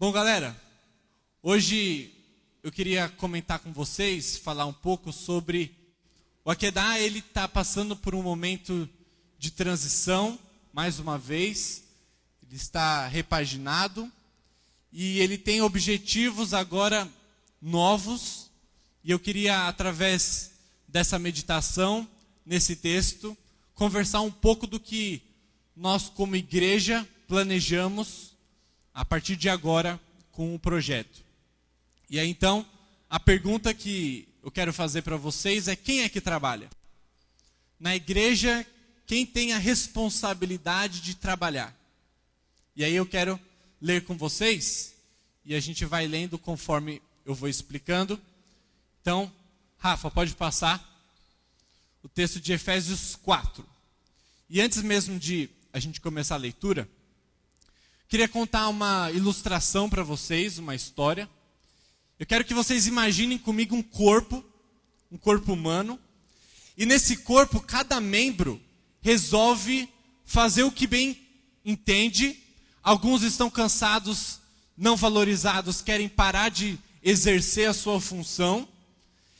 Bom, galera, hoje eu queria comentar com vocês, falar um pouco sobre o Akedah. Ele está passando por um momento de transição, mais uma vez. Ele está repaginado e ele tem objetivos agora novos. E eu queria, através dessa meditação, nesse texto, conversar um pouco do que nós, como igreja, planejamos a partir de agora com o projeto. E aí, então, a pergunta que eu quero fazer para vocês é: quem é que trabalha? Na igreja, quem tem a responsabilidade de trabalhar? E aí eu quero ler com vocês, e a gente vai lendo conforme eu vou explicando. Então, Rafa, pode passar o texto de Efésios 4. E antes mesmo de a gente começar a leitura, queria contar uma ilustração para vocês, uma história. Eu quero que vocês imaginem comigo um corpo humano. E nesse corpo, cada membro resolve fazer o que bem entende. Alguns estão cansados, não valorizados, querem parar de exercer a sua função.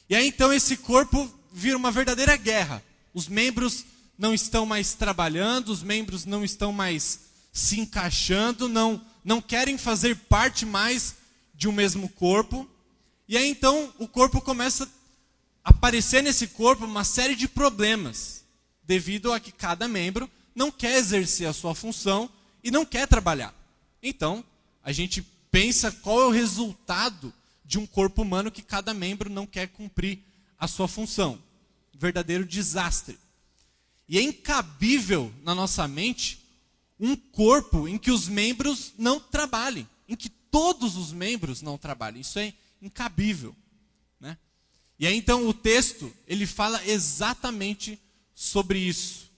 E aí então esse corpo vira uma verdadeira guerra. Os membros não estão mais trabalhando, os membros não estão mais se encaixando, não querem fazer parte mais de um mesmo corpo. E aí então o corpo começa a aparecer nesse corpo uma série de problemas, devido a que cada membro não quer exercer a sua função e não quer trabalhar. Então a gente pensa qual é o resultado de um corpo humano que cada membro não quer cumprir a sua função. Verdadeiro desastre. E é incabível na nossa mente um corpo em que os membros não trabalhem, em que todos os membros não trabalhem. Isso é incabível, né? E aí então o texto, ele fala exatamente sobre isso.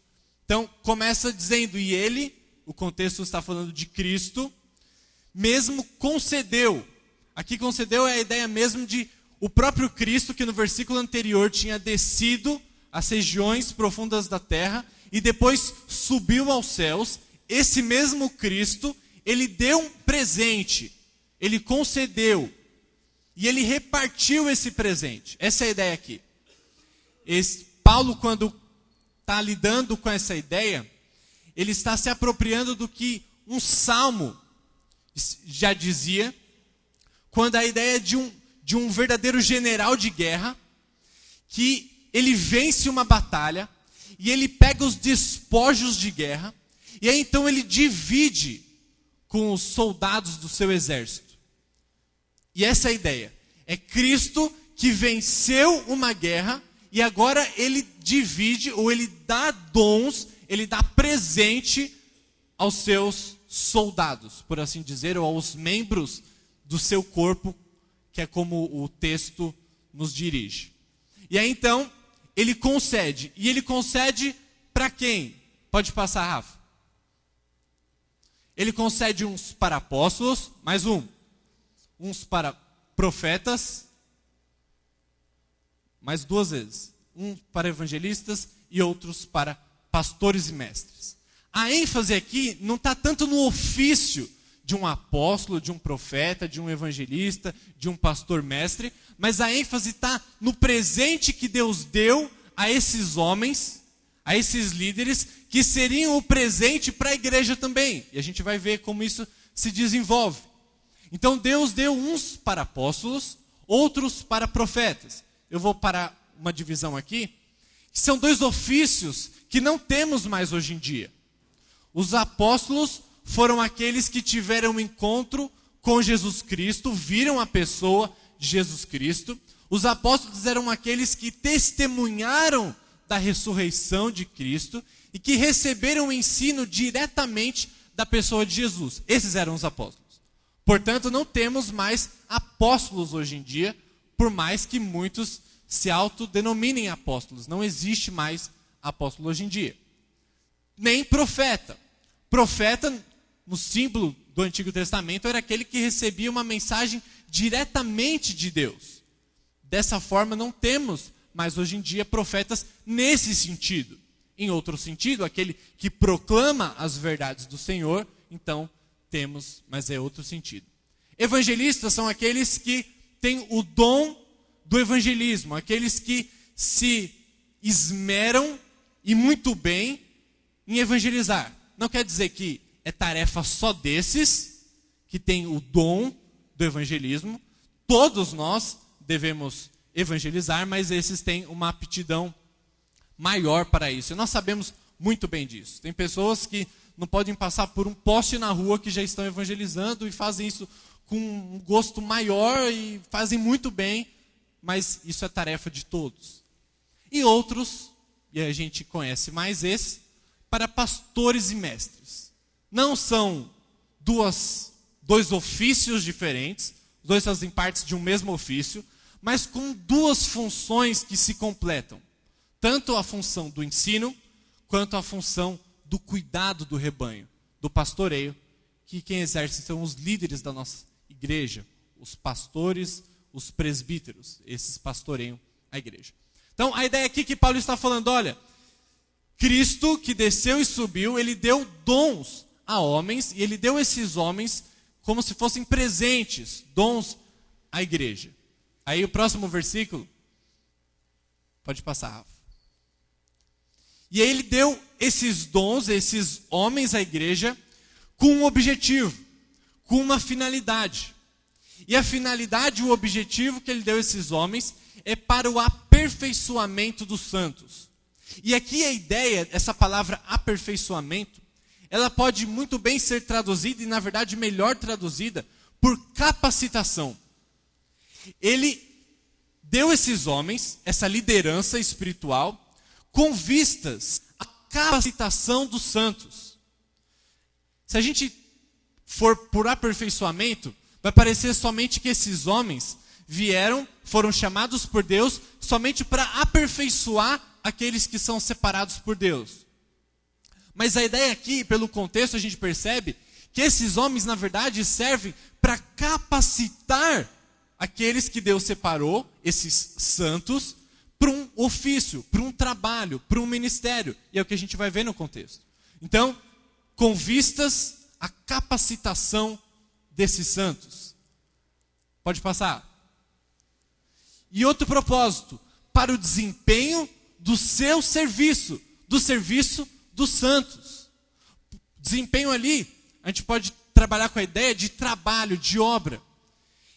Então começa dizendo: e ele, o contexto está falando de Cristo, mesmo concedeu. Aqui concedeu é a ideia mesmo de o próprio Cristo, que no versículo anterior tinha descido às regiões profundas da terra e depois subiu aos céus. Esse mesmo Cristo, ele deu um presente, ele concedeu e ele repartiu esse presente. Essa é a ideia aqui. Paulo, quando está lidando com essa ideia, ele está se apropriando do que um salmo já dizia, quando a ideia de um verdadeiro general de guerra, que ele vence uma batalha e ele pega os despojos de guerra, e aí então ele divide com os soldados do seu exército. E essa é a ideia. É Cristo que venceu uma guerra e agora ele divide, ou ele dá dons, ele dá presente aos seus soldados, por assim dizer, ou aos membros do seu corpo, que é como o texto nos dirige. E aí então, ele concede. E ele concede para quem? Pode passar, Rafa. Ele concede uns para apóstolos, mais uns para profetas, mais duas vezes. Um para evangelistas e outros para pastores e mestres. A ênfase aqui não está tanto no ofício de um apóstolo, de um profeta, de um evangelista, de um pastor mestre, mas a ênfase está no presente que Deus deu a esses homens, a esses líderes, que seriam o presente para a igreja também. E a gente vai ver como isso se desenvolve. Então Deus deu uns para apóstolos, outros para profetas. Eu vou para uma divisão aqui, que são dois ofícios que não temos mais hoje em dia. Os apóstolos foram aqueles que tiveram um encontro com Jesus Cristo, viram a pessoa de Jesus Cristo. Os apóstolos eram aqueles que testemunharam da ressurreição de Cristo e que receberam o ensino diretamente da pessoa de Jesus. Esses eram os apóstolos. Portanto, não temos mais apóstolos hoje em dia, por mais que muitos se autodenominem apóstolos. Não existe mais apóstolo hoje em dia. Nem profeta. Profeta, no símbolo do Antigo Testamento, era aquele que recebia uma mensagem diretamente de Deus. Dessa forma, não temos mais hoje em dia profetas nesse sentido. Em outro sentido, aquele que proclama as verdades do Senhor, então temos, mas é outro sentido. Evangelistas são aqueles que têm o dom do evangelismo, aqueles que se esmeram e muito bem em evangelizar. Não quer dizer que é tarefa só desses que têm o dom do evangelismo. Todos nós devemos evangelizar, mas esses têm uma aptidão maior para isso. E nós sabemos muito bem disso. Tem pessoas que não podem passar por um poste na rua que já estão evangelizando e fazem isso com um gosto maior e fazem muito bem, mas isso é tarefa de todos. E outros, e a gente conhece mais esses, para pastores e mestres. Não são dois ofícios diferentes, os dois fazem parte de um mesmo ofício, mas com duas funções que se completam. Tanto a função do ensino, quanto a função do cuidado do rebanho, do pastoreio, que quem exerce são os líderes da nossa igreja, os pastores, os presbíteros, esses pastoreiam a igreja. Então, a ideia aqui que Paulo está falando, olha, Cristo que desceu e subiu, ele deu dons a homens, e ele deu esses homens como se fossem presentes, dons à igreja. Aí o próximo versículo, pode passar, Rafa. E aí ele deu esses dons, esses homens à igreja, com um objetivo, com uma finalidade. E a finalidade, o objetivo que ele deu a esses homens é para o aperfeiçoamento dos santos. E aqui a ideia, essa palavra aperfeiçoamento, ela pode muito bem ser traduzida, e na verdade melhor traduzida, por capacitação. Ele deu esses homens, essa liderança espiritual, com vistas à capacitação dos santos. Se a gente for por aperfeiçoamento, vai parecer somente que esses homens foram chamados por Deus somente para aperfeiçoar aqueles que são separados por Deus. Mas a ideia aqui, pelo contexto, a gente percebe que esses homens, na verdade, servem para capacitar aqueles que Deus separou, esses santos, para um ofício, para um trabalho, para um ministério. E é o que a gente vai ver no contexto. Então, com vistas à capacitação desses santos. Pode passar. E outro propósito, para o desempenho do seu serviço, do serviço dos santos. Desempenho ali, a gente pode trabalhar com a ideia de trabalho, de obra.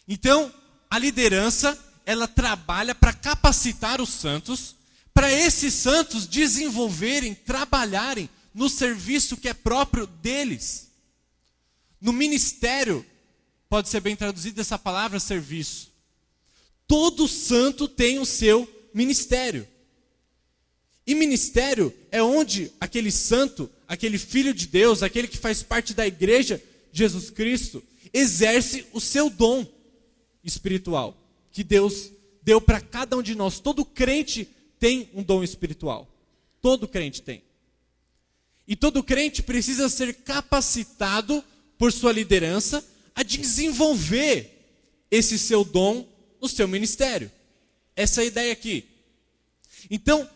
Então, a liderança, ela trabalha para capacitar os santos, para esses santos desenvolverem, trabalharem no serviço que é próprio deles. No ministério, pode ser bem traduzida essa palavra serviço. Todo santo tem o seu ministério. E ministério é onde aquele santo, aquele filho de Deus, aquele que faz parte da igreja de Jesus Cristo, exerce o seu dom espiritual, que Deus deu para cada um de nós. Todo crente tem um dom espiritual. Todo crente tem. E todo crente precisa ser capacitado por sua liderança a desenvolver esse seu dom no seu ministério. Essa é a ideia aqui. Então,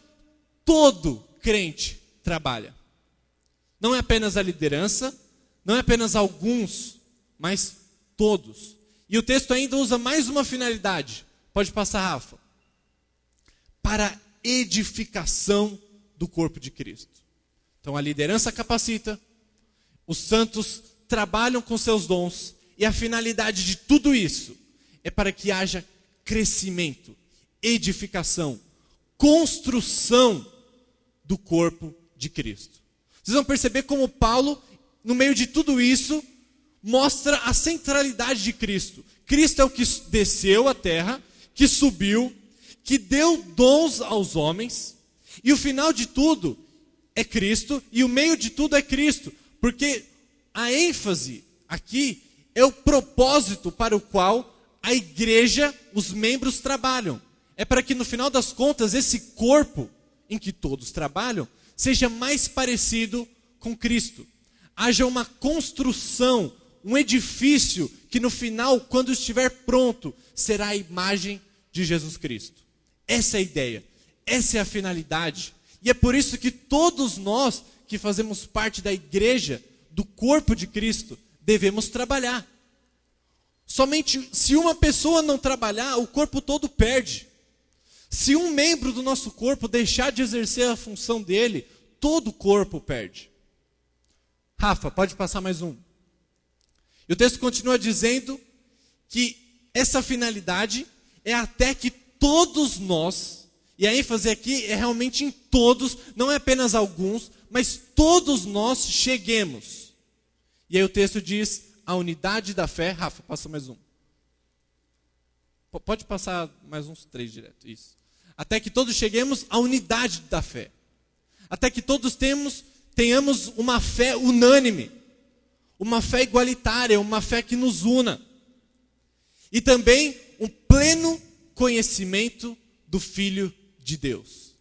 todo crente trabalha. Não é apenas a liderança, não é apenas alguns, mas todos. E o texto ainda usa mais uma finalidade. Pode passar, Rafa. Para edificação do corpo de Cristo. Então a liderança capacita, os santos trabalham com seus dons, e a finalidade de tudo isso é para que haja crescimento, edificação, construção do corpo de Cristo. Vocês vão perceber como Paulo, no meio de tudo isso, mostra a centralidade de Cristo. Cristo é o que desceu à terra, que subiu, que deu dons aos homens, e o final de tudo é Cristo, e o meio de tudo é Cristo, porque a ênfase aqui é o propósito para o qual a igreja, os membros trabalham. É para que no final das contas esse corpo em que todos trabalham seja mais parecido com Cristo. Haja uma construção, um edifício que no final, quando estiver pronto, será a imagem de Jesus Cristo. Essa é a ideia, essa é a finalidade. E é por isso que todos nós que fazemos parte da igreja, do corpo de Cristo, devemos trabalhar. Somente se uma pessoa não trabalhar, o corpo todo perde. Se um membro do nosso corpo deixar de exercer a função dele, todo o corpo perde. Rafa, pode passar mais um. E o texto continua dizendo que essa finalidade é até que todos nós, e a ênfase aqui é realmente em todos, não é apenas alguns, mas todos nós cheguemos. E aí o texto diz, a unidade da fé. Rafa, passa mais um. Pode passar mais uns 3 direto, isso. Até que todos cheguemos à unidade da fé. Até que todos tenhamos uma fé unânime. Uma fé igualitária, uma fé que nos una. E também um pleno conhecimento do Filho de Deus.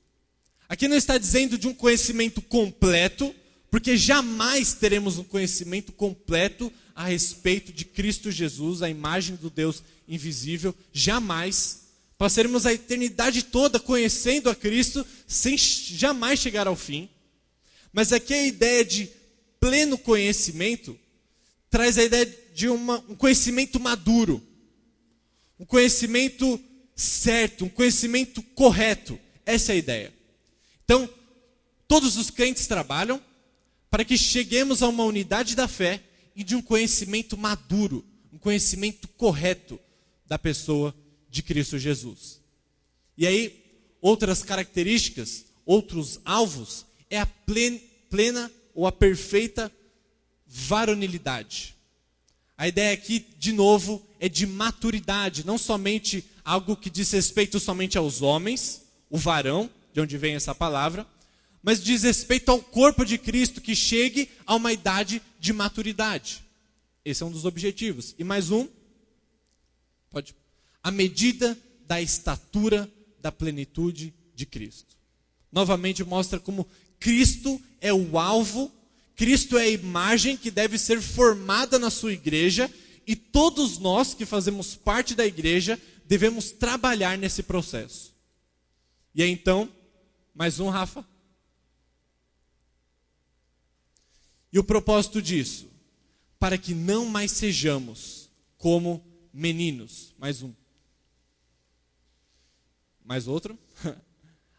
Aqui não está dizendo de um conhecimento completo, porque jamais teremos um conhecimento completo a respeito de Cristo Jesus, a imagem do Deus invisível. Jamais. Passaremos a eternidade toda conhecendo a Cristo, sem jamais chegar ao fim. Mas aqui a ideia de pleno conhecimento traz a ideia de um conhecimento maduro. Um conhecimento certo, um conhecimento correto. Essa é a ideia. Então, todos os crentes trabalham para que cheguemos a uma unidade da fé e de um conhecimento maduro, um conhecimento correto da pessoa de Cristo Jesus. E aí, outras características, outros alvos, é a plena ou a perfeita varonilidade. A ideia aqui, de novo, é de maturidade, não somente algo que diz respeito somente aos homens, o varão, de onde vem essa palavra, mas diz respeito ao corpo de Cristo que chegue a uma idade de maturidade. Esse é um dos objetivos. E mais um, a medida da estatura da plenitude de Cristo. Novamente mostra como Cristo é o alvo, Cristo é a imagem que deve ser formada na sua igreja, e todos nós que fazemos parte da igreja devemos trabalhar nesse processo. E aí então, mais um, Rafa. E o propósito disso, para que não mais sejamos como meninos. Mais um. Mais outro.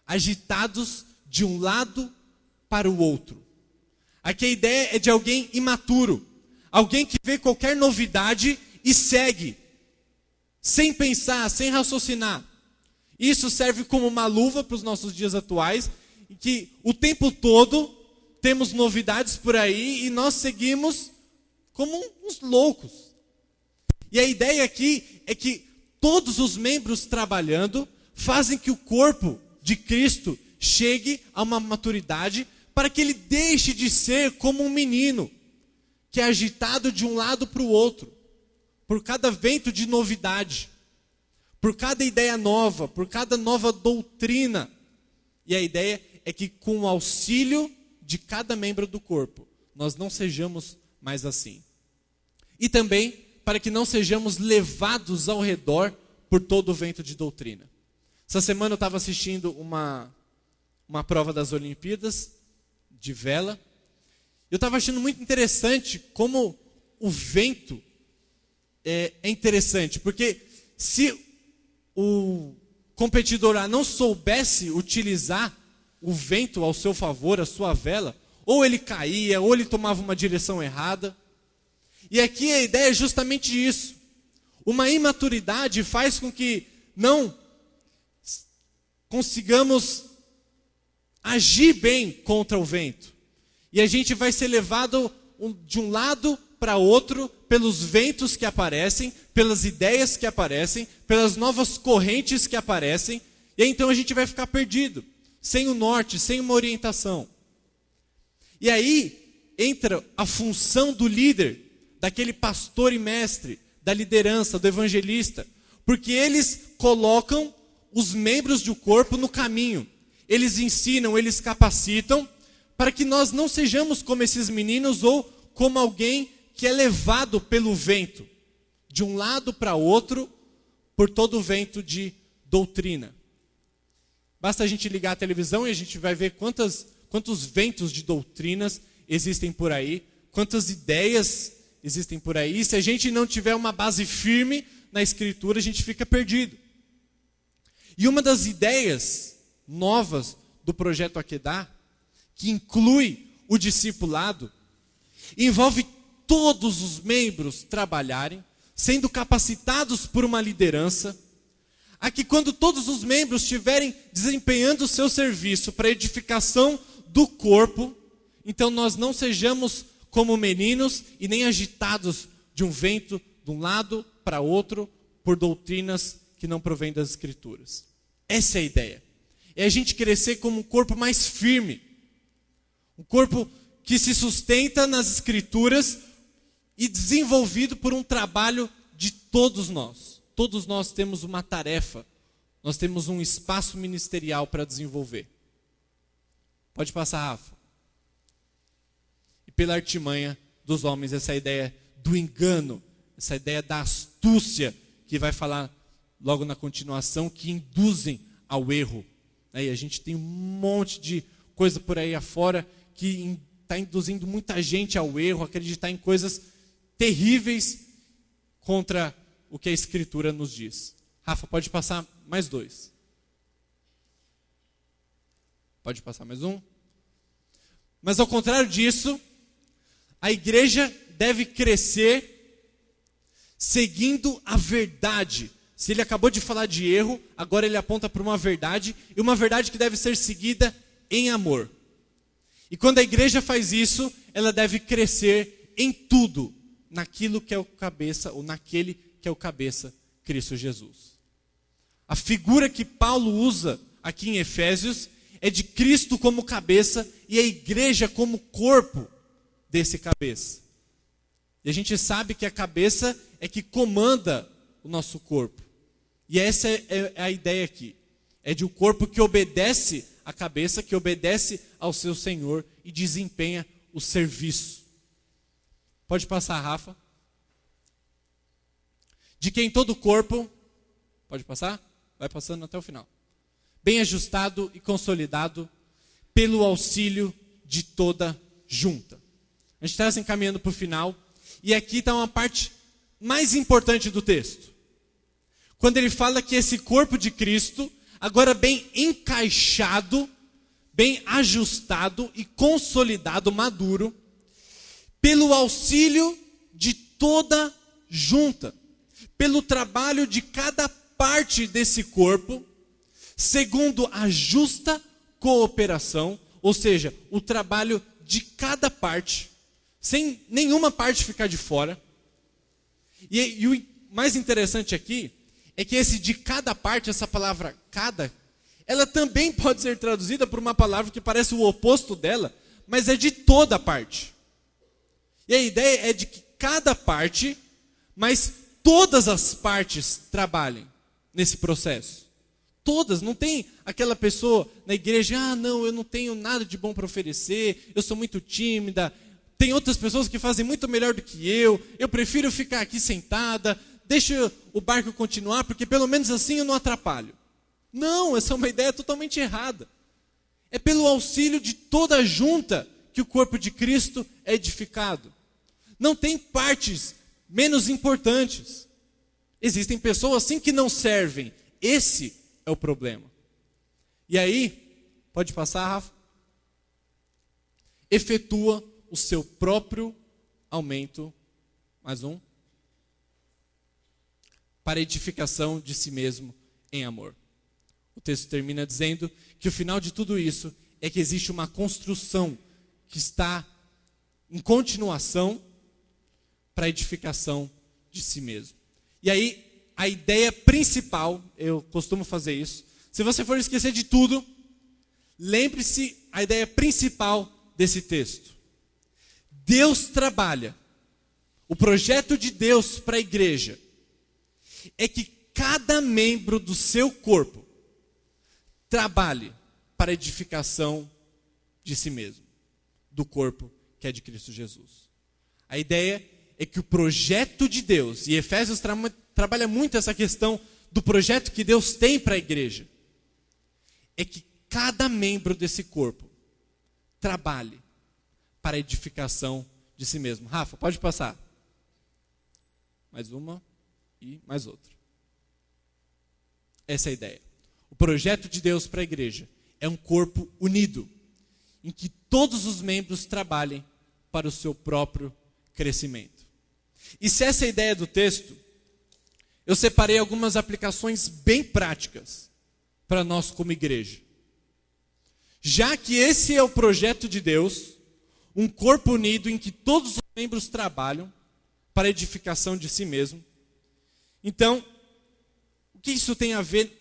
Agitados de um lado para o outro. Aqui a ideia é de alguém imaturo. Alguém que vê qualquer novidade e segue. Sem pensar, sem raciocinar. Isso serve como uma luva para os nossos dias atuais. Em que o tempo todo temos novidades por aí e nós seguimos como uns loucos. E a ideia aqui é que todos os membros trabalhando fazem que o corpo de Cristo chegue a uma maturidade para que ele deixe de ser como um menino, que é agitado de um lado para o outro, por cada vento de novidade, por cada ideia nova, por cada nova doutrina. E a ideia é que com o auxílio de cada membro do corpo, nós não sejamos mais assim. E também para que não sejamos levados ao redor por todo o vento de doutrina. Essa semana eu estava assistindo uma prova das Olimpíadas de vela. Eu estava achando muito interessante como o vento é interessante. Porque se o competidor não soubesse utilizar o vento ao seu favor, a sua vela, ou ele caía, ou ele tomava uma direção errada. E aqui a ideia é justamente isso. Uma imaturidade faz com que não consigamos agir bem contra o vento. E a gente vai ser levado de um lado para outro pelos ventos que aparecem, pelas ideias que aparecem, pelas novas correntes que aparecem. E aí, então a gente vai ficar perdido, sem o norte, sem uma orientação. E aí entra a função do líder, daquele pastor e mestre, da liderança, do evangelista, porque eles colocam os membros do corpo no caminho. Eles ensinam, eles capacitam, para que nós não sejamos como esses meninos ou como alguém que é levado pelo vento, de um lado para outro, por todo o vento de doutrina. Basta a gente ligar a televisão e a gente vai ver quantos ventos de doutrinas existem por aí, quantas ideias existem por aí. E se a gente não tiver uma base firme na Escritura, a gente fica perdido. E uma das ideias novas do projeto Akedah, que inclui o discipulado, envolve todos os membros trabalharem, sendo capacitados por uma liderança, a que quando todos os membros estiverem desempenhando o seu serviço para a edificação do corpo, então nós não sejamos como meninos e nem agitados de um vento de um lado para outro por doutrinas que não provêm das Escrituras. Essa é a ideia. É a gente crescer como um corpo mais firme, um corpo que se sustenta nas Escrituras e desenvolvido por um trabalho de todos nós. Todos nós temos uma tarefa, nós temos um espaço ministerial para desenvolver. Pode passar, Rafa. E pela artimanha dos homens, essa ideia do engano, essa ideia da astúcia, que vai falar logo na continuação, que induzem ao erro. E a gente tem um monte de coisa por aí afora que está induzindo muita gente ao erro, acreditar em coisas terríveis contra o que a Escritura nos diz. Rafa, pode passar mais 2. Pode passar mais um. Mas ao contrário disso, a igreja deve crescer seguindo a verdade. Se ele acabou de falar de erro, agora ele aponta para uma verdade, e uma verdade que deve ser seguida em amor. E quando a igreja faz isso, ela deve crescer em tudo, naquilo que é o cabeça, ou naquele que é o cabeça, Cristo Jesus. A figura que Paulo usa aqui em Efésios é de Cristo como cabeça e a igreja como corpo desse cabeça. E a gente sabe que a cabeça é que comanda o nosso corpo. E essa é a ideia aqui. É de um corpo que obedece à cabeça, que obedece ao seu Senhor e desempenha o serviço. Pode passar, Rafa. De quem todo o corpo, pode passar? Vai passando até o final. Bem ajustado e consolidado pelo auxílio de toda junta. A gente está se encaminhando para o final. E aqui está uma parte mais importante do texto. Quando ele fala que esse corpo de Cristo, agora bem encaixado, bem ajustado e consolidado, maduro, pelo auxílio de toda junta, pelo trabalho de cada parte desse corpo, segundo a justa cooperação, ou seja, o trabalho de cada parte, sem nenhuma parte ficar de fora. E o mais interessante aqui é que esse de cada parte, essa palavra cada, ela também pode ser traduzida por uma palavra que parece o oposto dela, mas é de toda parte. E a ideia é de que cada parte, mas todas as partes trabalhem nesse processo. Todas, não tem aquela pessoa na igreja, não, eu não tenho nada de bom para oferecer, eu sou muito tímida, tem outras pessoas que fazem muito melhor do que eu prefiro ficar aqui sentada, deixa o barco continuar, porque pelo menos assim eu não atrapalho. Não, essa é uma ideia totalmente errada. É pelo auxílio de toda a junta que o corpo de Cristo é edificado. Não tem partes menos importantes. Existem pessoas assim que não servem. Esse é o problema. E aí, pode passar, Rafa? Efetua o seu próprio aumento, mais um, para edificação de si mesmo em amor. O texto termina dizendo que o final de tudo isso é que existe uma construção que está em continuação para a edificação de si mesmo. E aí, a ideia principal, eu costumo fazer isso, se você for esquecer de tudo, lembre-se a ideia principal desse texto. Deus trabalha. O projeto de Deus para a igreja é que cada membro do seu corpo trabalhe para a edificação de si mesmo, do corpo que é de Cristo Jesus. A ideia é que o projeto de Deus, e Efésios trabalha muito essa questão do projeto que Deus tem para a igreja, é que cada membro desse corpo trabalhe para a edificação de si mesmo. Rafa, pode passar. mais uma e mais outra. Essa é a ideia. O projeto de Deus para a igreja é um corpo unido, em que todos os membros trabalhem para o seu próprio crescimento. E se essa é a ideia do texto, eu separei algumas aplicações bem práticas para nós como igreja. Já que esse é o projeto de Deus, um corpo unido em que todos os membros trabalham para a edificação de si mesmo. Então, o que isso tem a ver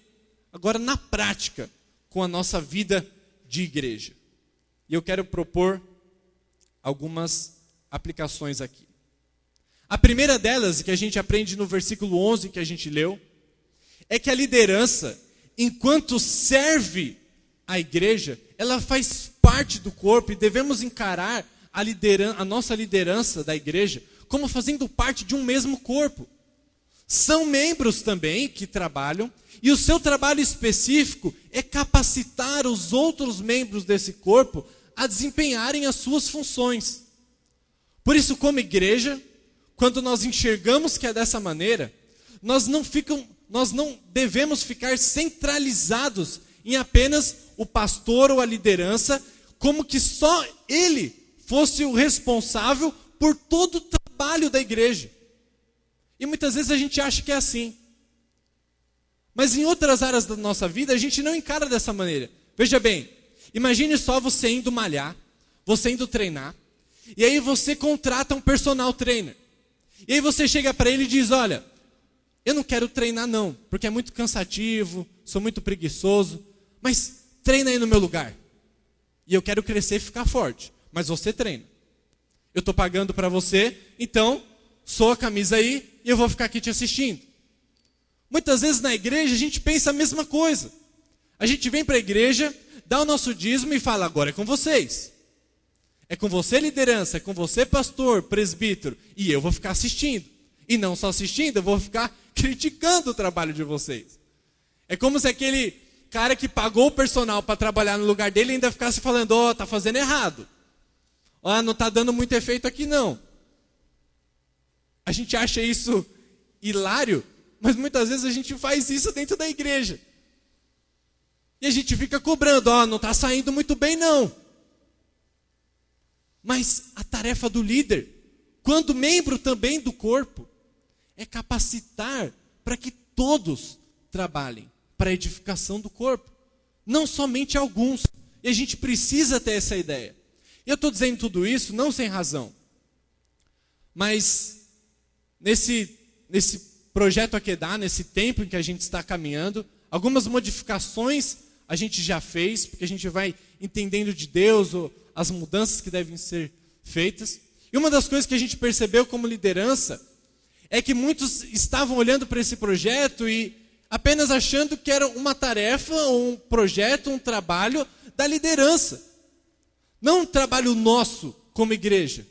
agora na prática com a nossa vida de igreja? E eu quero propor algumas aplicações aqui. A primeira delas, que a gente aprende no versículo 11 que a gente leu, é que a liderança, enquanto serve a igreja, ela faz parte do corpo e devemos encarar a nossa liderança da igreja como fazendo parte de um mesmo corpo. São membros também que trabalham, e o seu trabalho específico é capacitar os outros membros desse corpo a desempenharem as suas funções. Por isso, como igreja, quando nós enxergamos que é dessa maneira, nós não devemos ficar centralizados em apenas o pastor ou a liderança, como que só ele fosse o responsável por todo o trabalho da igreja. E muitas vezes a gente acha que é assim. Mas em outras áreas da nossa vida, a gente não encara dessa maneira. Veja bem, imagine só você indo malhar, você indo treinar, e aí você contrata um personal trainer. E aí você chega para ele e diz, olha, eu não quero treinar não, porque é muito cansativo, sou muito preguiçoso, mas treina aí no meu lugar. E eu quero crescer e ficar forte, mas você treina. Eu estou pagando para você, então soa a camisa aí e eu vou ficar aqui te assistindo. Muitas vezes na igreja a gente pensa a mesma coisa. A gente vem para a igreja, dá o nosso dízimo e fala, agora é com vocês. É com você liderança, é com você pastor, presbítero, e eu vou ficar assistindo. E não só assistindo, eu vou ficar criticando o trabalho de vocês. É como se aquele cara que pagou o personal para trabalhar no lugar dele ainda ficasse falando, ó, tá fazendo errado. Ó, não tá dando muito efeito aqui não. A gente acha isso hilário, mas muitas vezes a gente faz isso dentro da igreja. E a gente fica cobrando, ó, não tá saindo muito bem não. Mas a tarefa do líder, quando membro também do corpo, é capacitar para que todos trabalhem para a edificação do corpo. Não somente alguns. E a gente precisa ter essa ideia. E eu estou dizendo tudo isso não sem razão. Mas nesse projeto Akedah, nesse tempo em que a gente está caminhando, algumas modificações a gente já fez, porque a gente vai entendendo de Deus as mudanças que devem ser feitas. E uma das coisas que a gente percebeu como liderança é que muitos estavam olhando para esse projeto e apenas achando que era uma tarefa, um projeto, um trabalho da liderança. Não um trabalho nosso como igreja.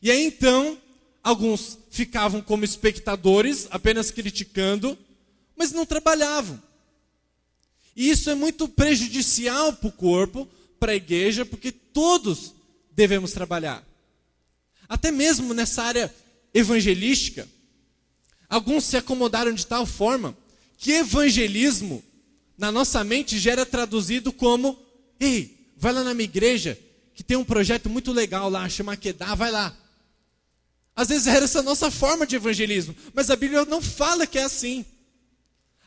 E aí então, alguns ficavam como espectadores, apenas criticando, mas não trabalhavam. E isso é muito prejudicial para o corpo, para a igreja, porque todos devemos trabalhar. Até mesmo nessa área evangelística, alguns se acomodaram de tal forma que evangelismo, na nossa mente, já era traduzido como, ei, vai lá na minha igreja, que tem um projeto muito legal lá, chama Akedah, vai lá. Às vezes era essa nossa forma de evangelismo, mas a Bíblia não fala que é assim.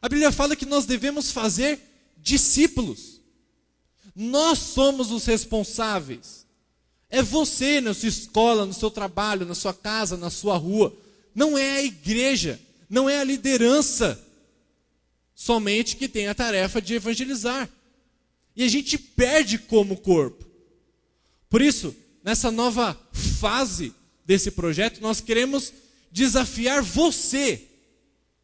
A Bíblia fala que nós devemos fazer discípulos. Nós somos os responsáveis. É você na sua escola, no seu trabalho, na sua casa, na sua rua. Não é a igreja, não é a liderança somente que tem a tarefa de evangelizar. E a gente perde como corpo. Por isso, nessa nova fase desse projeto, nós queremos desafiar você,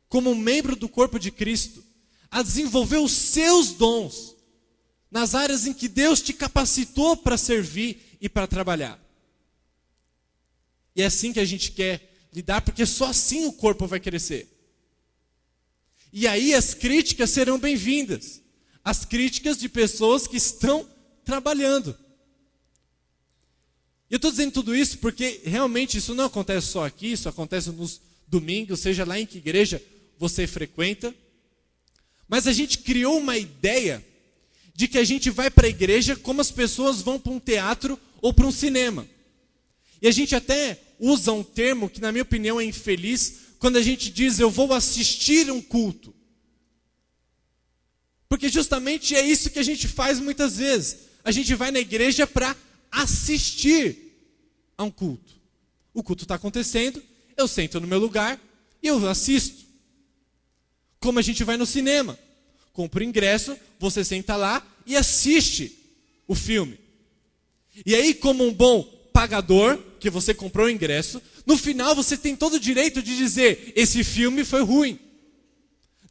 como membro do corpo de Cristo, a desenvolver os seus dons nas áreas em que Deus te capacitou para servir e para trabalhar. E é assim que a gente quer lidar, porque só assim o corpo vai crescer. E aí as críticas serão bem-vindas. As críticas de pessoas que estão trabalhando. E eu estou dizendo tudo isso porque realmente isso não acontece só aqui, isso acontece nos domingo, seja lá em que igreja você frequenta. Mas a gente criou uma ideia de que a gente vai para a igreja como as pessoas vão para um teatro ou para um cinema. E a gente até usa um termo que, na minha opinião, é infeliz, quando a gente diz, eu vou assistir um culto. Porque justamente é isso que a gente faz muitas vezes. A gente vai na igreja para assistir a um culto. O culto está acontecendo, eu sento no meu lugar e eu assisto. Como a gente vai no cinema. Compra o ingresso, você senta lá e assiste o filme. E aí, como um bom pagador, que você comprou o ingresso, no final você tem todo o direito de dizer, esse filme foi ruim.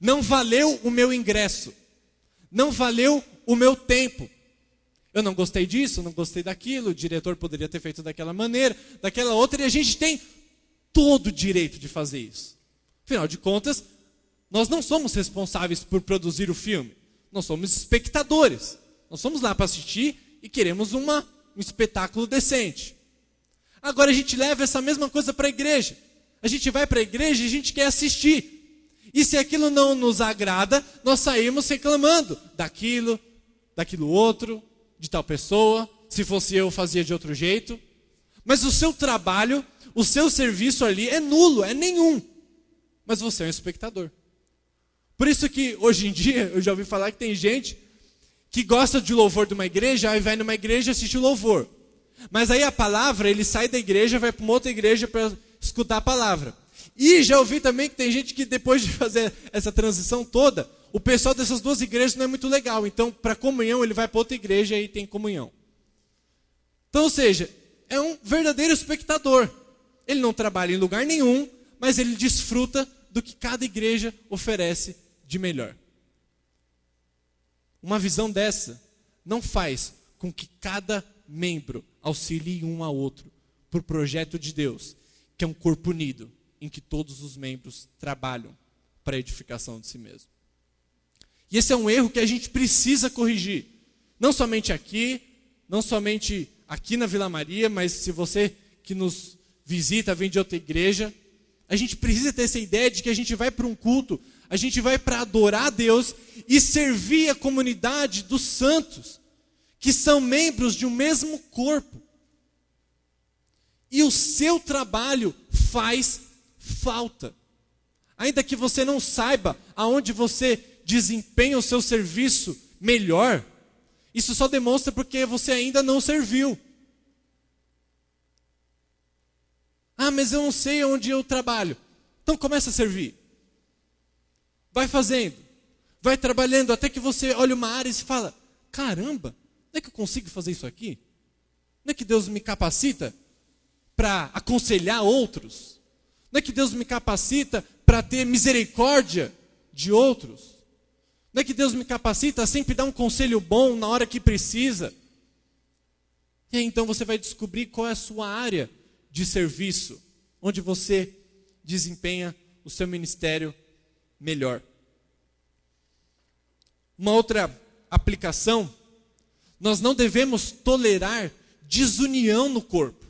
Não valeu o meu ingresso. Não valeu o meu tempo. Eu não gostei disso, não gostei daquilo, o diretor poderia ter feito daquela maneira, daquela outra, e a gente tem todo o direito de fazer isso. Afinal de contas, nós não somos responsáveis por produzir o filme. Nós somos espectadores. Nós somos lá para assistir e queremos um espetáculo decente. Agora a gente leva essa mesma coisa para a igreja. A gente vai para a igreja e a gente quer assistir. E se aquilo não nos agrada, nós saímos reclamando daquilo outro, de tal pessoa. Se fosse eu, fazia de outro jeito. Mas o seu trabalho, o seu serviço ali é nulo, é nenhum. Mas você é um espectador. Por isso que hoje em dia, eu já ouvi falar que tem gente que gosta de louvor de uma igreja, aí vai numa igreja e assiste o louvor. Mas aí a palavra, ele sai da igreja, vai para uma outra igreja para escutar a palavra. E já ouvi também que tem gente que depois de fazer essa transição toda, o pessoal dessas duas igrejas não é muito legal. Então, para comunhão, ele vai para outra igreja e aí tem comunhão. Então, ou seja, é um verdadeiro espectador. Ele não trabalha em lugar nenhum, mas ele desfruta do que cada igreja oferece de melhor. Uma visão dessa não faz com que cada membro auxilie um ao outro para o projeto de Deus, que é um corpo unido, em que todos os membros trabalham para a edificação de si mesmo. E esse é um erro que a gente precisa corrigir. Não somente aqui na Vila Maria, mas se você que nos visita, vem de outra igreja, a gente precisa ter essa ideia de que a gente vai para um culto, a gente vai para adorar a Deus e servir a comunidade dos santos, que são membros de um mesmo corpo. E o seu trabalho faz falta. Ainda que você não saiba aonde você desempenha o seu serviço melhor, isso só demonstra porque você ainda não serviu. Ah, mas eu não sei onde eu trabalho. Então começa a servir. Vai fazendo. Vai trabalhando até que você olha uma área e se fala, caramba, não é que eu consigo fazer isso aqui? Não é que Deus me capacita para aconselhar outros? Não é que Deus me capacita para ter misericórdia de outros? Não é que Deus me capacita a sempre dar um conselho bom na hora que precisa? E aí, então você vai descobrir qual é a sua área de serviço, onde você desempenha o seu ministério melhor. Uma outra aplicação, nós não devemos tolerar desunião no corpo.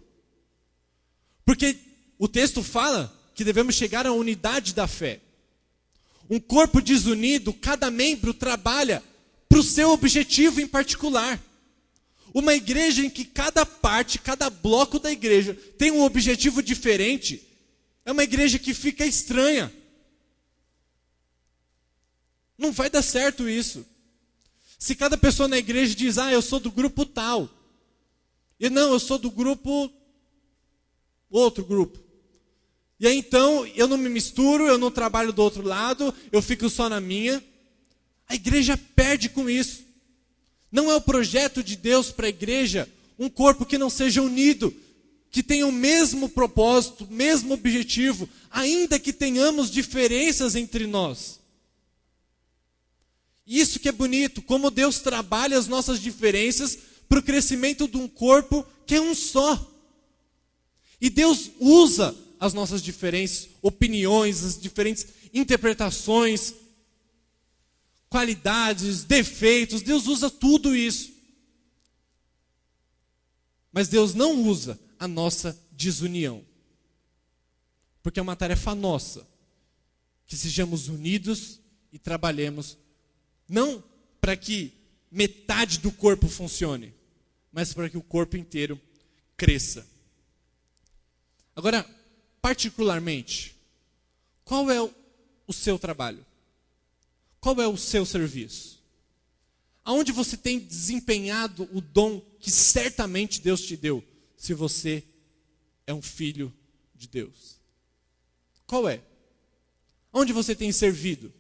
Porque o texto fala que devemos chegar à unidade da fé. Um corpo desunido, cada membro trabalha para o seu objetivo em particular. Uma igreja em que cada parte, cada bloco da igreja tem um objetivo diferente, é uma igreja que fica estranha. Não vai dar certo isso. Se cada pessoa na igreja diz, eu sou do grupo tal. E não, eu sou do grupo, outro grupo. E aí então, eu não me misturo, eu não trabalho do outro lado, eu fico só na minha. A igreja perde com isso. Não é o projeto de Deus para a igreja um corpo que não seja unido, que tenha o mesmo propósito, o mesmo objetivo, ainda que tenhamos diferenças entre nós. Isso que é bonito, como Deus trabalha as nossas diferenças para o crescimento de um corpo que é um só. E Deus usa as nossas diferentes opiniões, as diferentes interpretações, qualidades, defeitos, Deus usa tudo isso. Mas Deus não usa a nossa desunião. porque é uma tarefa nossa, que sejamos unidos e trabalhemos, não para que metade do corpo funcione, mas para que o corpo inteiro cresça. Agora, particularmente, qual é o seu trabalho? Qual é o seu serviço? Aonde você tem desempenhado o dom que certamente Deus te deu, se você é um filho de Deus? Qual é? Onde você tem servido?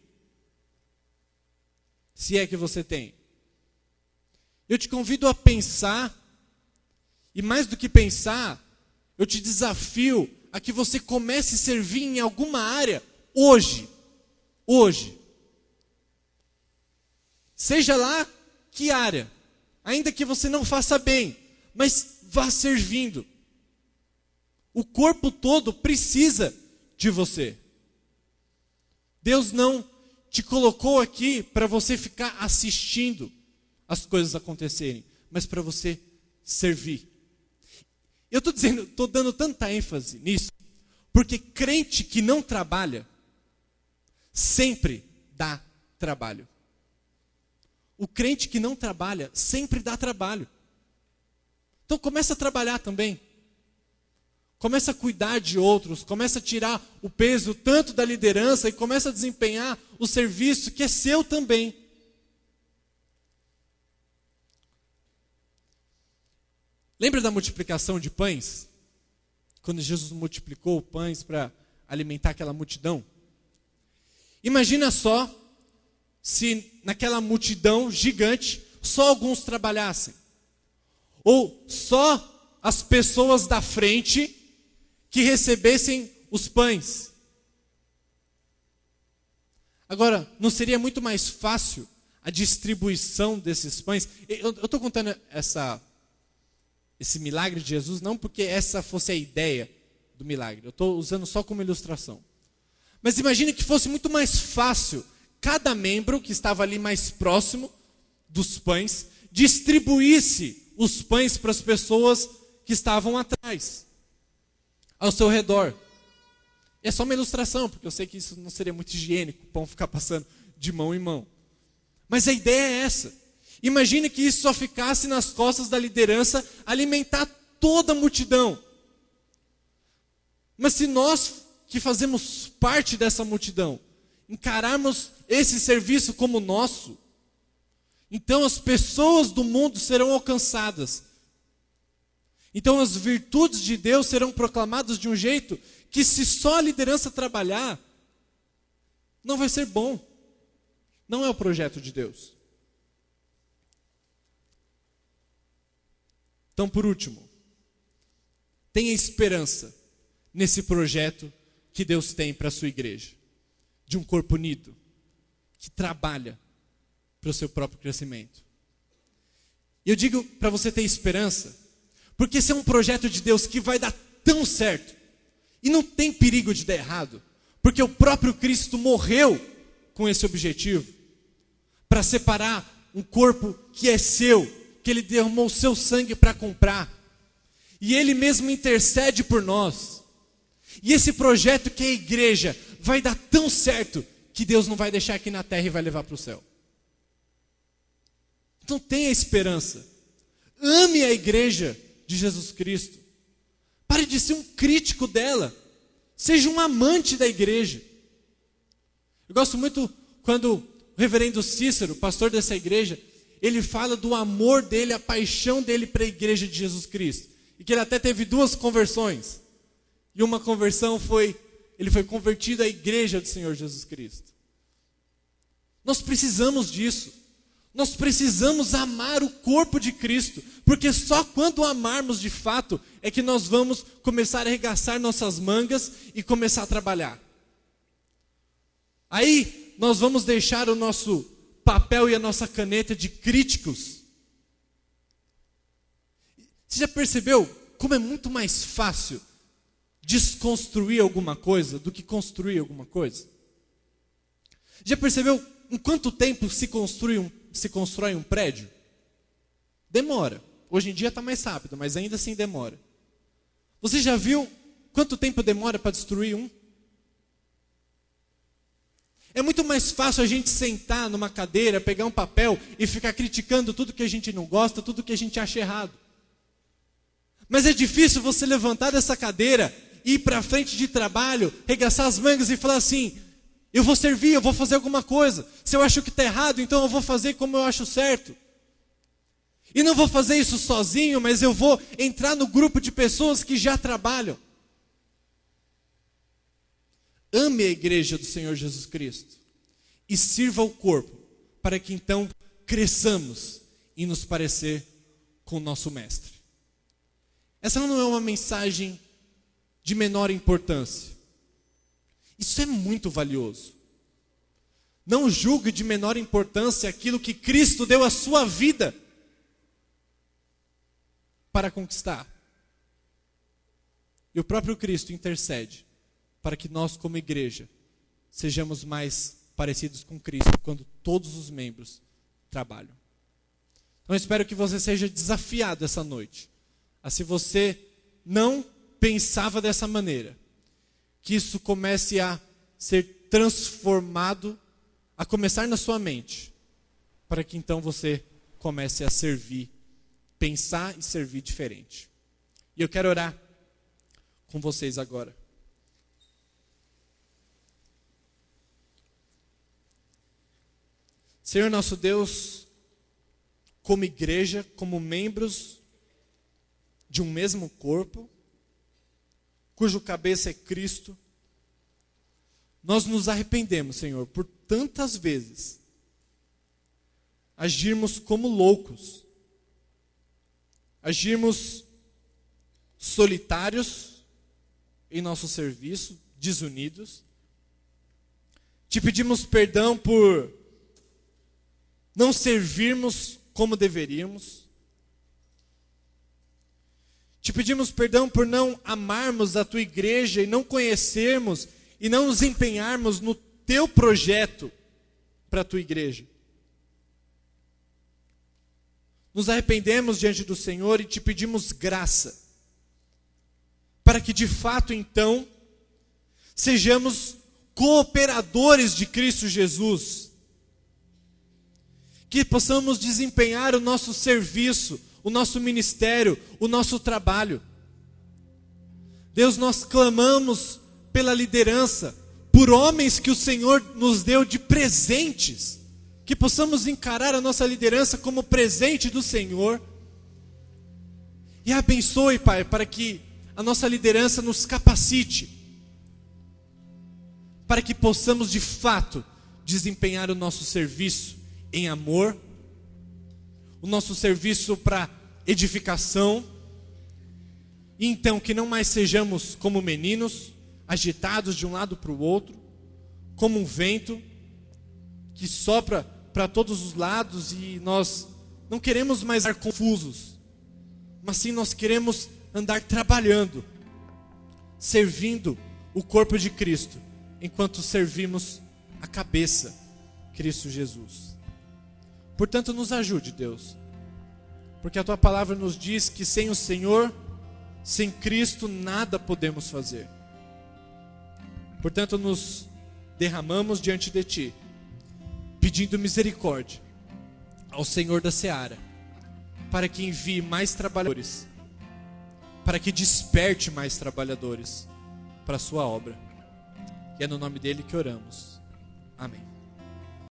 Se é que você tem. Eu te convido a pensar, e mais do que pensar, eu te desafio a que você comece a servir em alguma área hoje. Hoje. Seja lá que área, ainda que você não faça bem, mas vá servindo. O corpo todo precisa de você. Deus não te colocou aqui para você ficar assistindo as coisas acontecerem, mas para você servir. Eu estou dando tanta ênfase nisso, porque crente que não trabalha, sempre dá trabalho. O crente que não trabalha, sempre dá trabalho. Então começa a trabalhar também. Começa a cuidar de outros, começa a tirar o peso tanto da liderança e começa a desempenhar o serviço que é seu também. Lembra da multiplicação de pães? Quando Jesus multiplicou pães para alimentar aquela multidão? Imagina só se naquela multidão gigante só alguns trabalhassem. Ou só as pessoas da frente que recebessem os pães. Agora, não seria muito mais fácil a distribuição desses pães? Eu estou contando esse milagre de Jesus não porque essa fosse a ideia do milagre. Eu estou usando só como ilustração. Mas imagine que fosse muito mais fácil cada membro que estava ali mais próximo dos pães distribuísse os pães para as pessoas que estavam atrás, ao seu redor. É só uma ilustração, porque eu sei que isso não seria muito higiênico, o pão ficar passando de mão em mão. Mas a ideia é essa. Imagine que isso só ficasse nas costas da liderança, alimentar toda a multidão. Mas se nós que fazemos parte dessa multidão, encararmos esse serviço como nosso, então as pessoas do mundo serão alcançadas. Então as virtudes de Deus serão proclamadas de um jeito que, se só a liderança trabalhar, não vai ser bom. Não é o projeto de Deus. Então, por último, tenha esperança nesse projeto que Deus tem para a sua igreja, de um corpo unido, que trabalha para o seu próprio crescimento. E eu digo para você ter esperança, porque esse é um projeto de Deus que vai dar tão certo, e não tem perigo de dar errado, porque o próprio Cristo morreu com esse objetivo, para separar um corpo que é seu, que Ele derramou o seu sangue para comprar, e Ele mesmo intercede por nós. E esse projeto que é a igreja vai dar tão certo que Deus não vai deixar aqui na terra e vai levar para o céu. Então tenha esperança. Ame a igreja de Jesus Cristo. Pare de ser um crítico dela. Seja um amante da igreja. Eu gosto muito quando o reverendo Cícero, pastor dessa igreja, ele fala do amor dele, a paixão dele para a igreja de Jesus Cristo. E que ele até teve 2 conversões. E uma conversão ele foi convertido à igreja do Senhor Jesus Cristo. Nós precisamos disso. Nós precisamos amar o corpo de Cristo, porque só quando amarmos de fato é que nós vamos começar a arregaçar nossas mangas e começar a trabalhar. Aí nós vamos deixar o nosso papel e a nossa caneta de críticos. Você já percebeu como é muito mais fácil desconstruir alguma coisa do que construir alguma coisa? Já percebeu em quanto tempo se constrói um prédio? Demora. Hoje em dia está mais rápido, mas ainda assim demora. Você já viu quanto tempo demora para destruir um? É muito mais fácil a gente sentar numa cadeira, pegar um papel e ficar criticando tudo que a gente não gosta, tudo que a gente acha errado. Mas é difícil você levantar dessa cadeira, ir para frente de trabalho, regaçar as mangas e falar assim: eu vou servir, eu vou fazer alguma coisa. Se eu acho que está errado, então eu vou fazer como eu acho certo. E não vou fazer isso sozinho, mas eu vou entrar no grupo de pessoas que já trabalham. Ame a igreja do Senhor Jesus Cristo e sirva o corpo, para que então cresçamos e nos parecer com o nosso Mestre. Essa não é uma mensagem de menor importância. Isso é muito valioso. Não julgue de menor importância aquilo que Cristo deu a sua vida para conquistar. E o próprio Cristo intercede para que nós, como igreja, sejamos mais parecidos com Cristo quando todos os membros trabalham. Então eu espero que você seja desafiado essa noite, a, se você não pensava dessa maneira, que isso comece a ser transformado, a começar na sua mente, para que então você comece a servir, pensar e servir diferente. E eu quero orar com vocês agora. Senhor nosso Deus, como igreja, como membros de um mesmo corpo, cujo cabeça é Cristo, nós nos arrependemos, Senhor, por tantas vezes agirmos como loucos, agirmos solitários em nosso serviço, desunidos. Te pedimos perdão por não servirmos como deveríamos. Te pedimos perdão por não amarmos a tua igreja e não conhecermos e não nos empenharmos no teu projeto para a tua igreja. Nos arrependemos diante do Senhor e te pedimos graça, para que de fato então sejamos cooperadores de Cristo Jesus, que possamos desempenhar o nosso serviço, o nosso ministério, o nosso trabalho. Deus, nós clamamos pela liderança, por homens que o Senhor nos deu de presentes, que possamos encarar a nossa liderança como presente do Senhor. E abençoe, Pai, para que a nossa liderança nos capacite, para que possamos de fato desempenhar o nosso serviço em amor, o nosso serviço para edificação, e então que não mais sejamos como meninos, agitados de um lado para o outro, como um vento que sopra para todos os lados, e nós não queremos mais estar confusos, mas sim nós queremos andar trabalhando, servindo o corpo de Cristo, enquanto servimos a cabeça, Cristo Jesus. Portanto, nos ajude, Deus, porque a tua palavra nos diz que sem o Senhor, sem Cristo, nada podemos fazer. Portanto, nos derramamos diante de ti, pedindo misericórdia ao Senhor da Seara, para que envie mais trabalhadores, para que desperte mais trabalhadores para a sua obra. E é no nome dele que oramos. Amém.